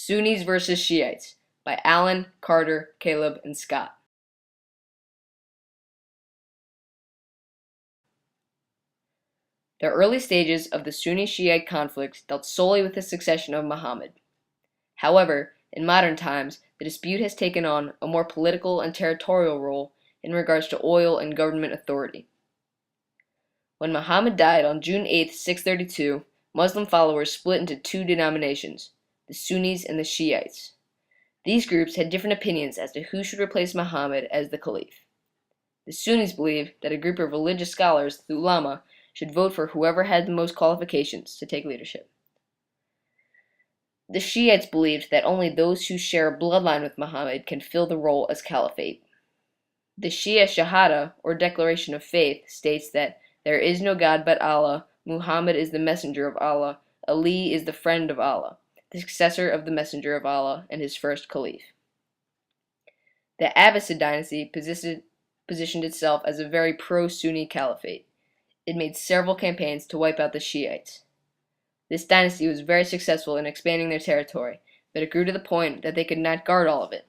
Sunnis versus Shiites by Allan, Carter, Caleb, and Scott. The early stages of the Sunni-Shiite conflict dealt solely with the succession of Muhammad. However, in modern times, the dispute has taken on a more political and territorial role in regards to oil and government authority. When Muhammad died on June 8, 632, Muslim followers split into two denominations, the Sunnis and the Shiites. These groups had different opinions as to who should replace Muhammad as the caliph. The Sunnis believed that a group of religious scholars, the ulama, should vote for whoever had the most qualifications to take leadership. The Shiites believed that only those who share a bloodline with Muhammad can fill the role as caliphate. The Shia Shahada, or Declaration of Faith, states that there is no God but Allah, Muhammad is the messenger of Allah, Ali is the friend of Allah, the successor of the messenger of Allah, and his first caliph. The Abbasid dynasty positioned itself as a very pro-Sunni caliphate. It made several campaigns to wipe out the Shiites. This dynasty was very successful in expanding their territory, but it grew to the point that they could not guard all of it.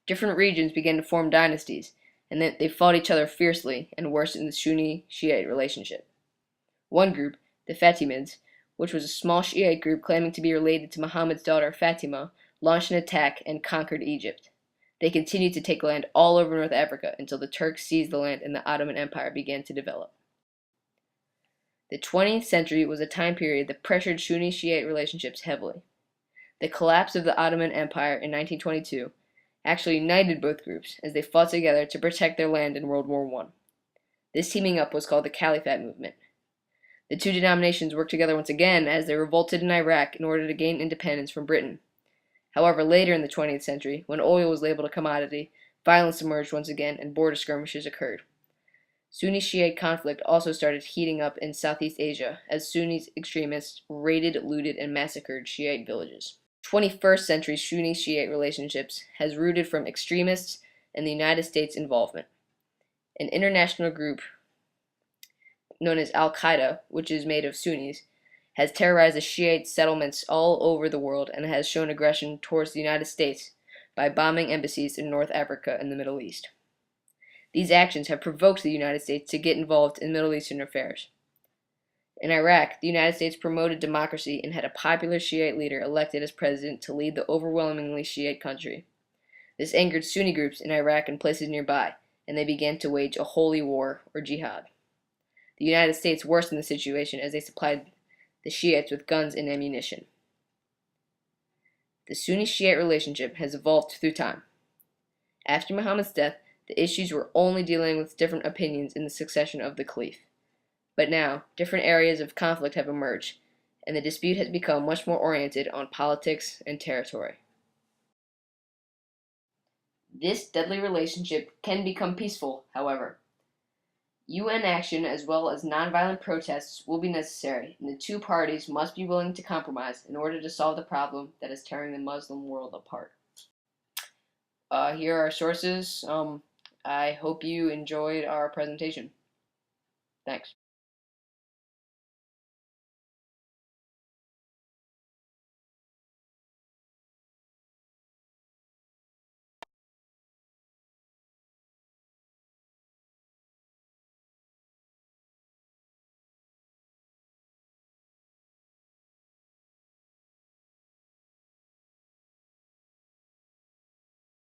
Different regions began to form dynasties, and then they fought each other fiercely and worsened the Sunni-Shiite relationship. One group, the Fatimids, which was a small Shiite group claiming to be related to Muhammad's daughter Fatima, launched an attack and conquered Egypt. They continued to take land all over North Africa until the Turks seized the land and the Ottoman Empire began to develop. The 20th century was a time period that pressured Sunni-Shiite relationships heavily. The collapse of the Ottoman Empire in 1922 actually united both groups as they fought together to protect their land in World War I. This teaming up was called the Caliphate movement. The two denominations worked together once again as they revolted in Iraq in order to gain independence from Britain. However, later in the 20th century, when oil was labeled a commodity, violence emerged once again and border skirmishes occurred. Sunni-Shiite conflict also started heating up in Southeast Asia as Sunni extremists raided, looted, and massacred Shiite villages. 21st century Sunni-Shiite relationships has rooted from extremists and the United States involvement. An international group known as Al-Qaeda, which is made of Sunnis, has terrorized the Shiite settlements all over the world and has shown aggression towards the United States by bombing embassies in North Africa and the Middle East. These actions have provoked the United States to get involved in Middle Eastern affairs. In Iraq, the United States promoted democracy and had a popular Shiite leader elected as president to lead the overwhelmingly Shiite country. This angered Sunni groups in Iraq and places nearby, and they began to wage a holy war, or jihad. The United States worsened the situation as they supplied the Shiites with guns and ammunition. The Sunni-Shiite relationship has evolved through time. After Muhammad's death, the issues were only dealing with different opinions in the succession of the caliph. But now, different areas of conflict have emerged, and the dispute has become much more oriented on politics and territory. This deadly relationship can become peaceful, however. UN action as well as nonviolent protests will be necessary, and the two parties must be willing to compromise in order to solve the problem that is tearing the Muslim world apart. Here are our sources. I hope you enjoyed our presentation. Thanks.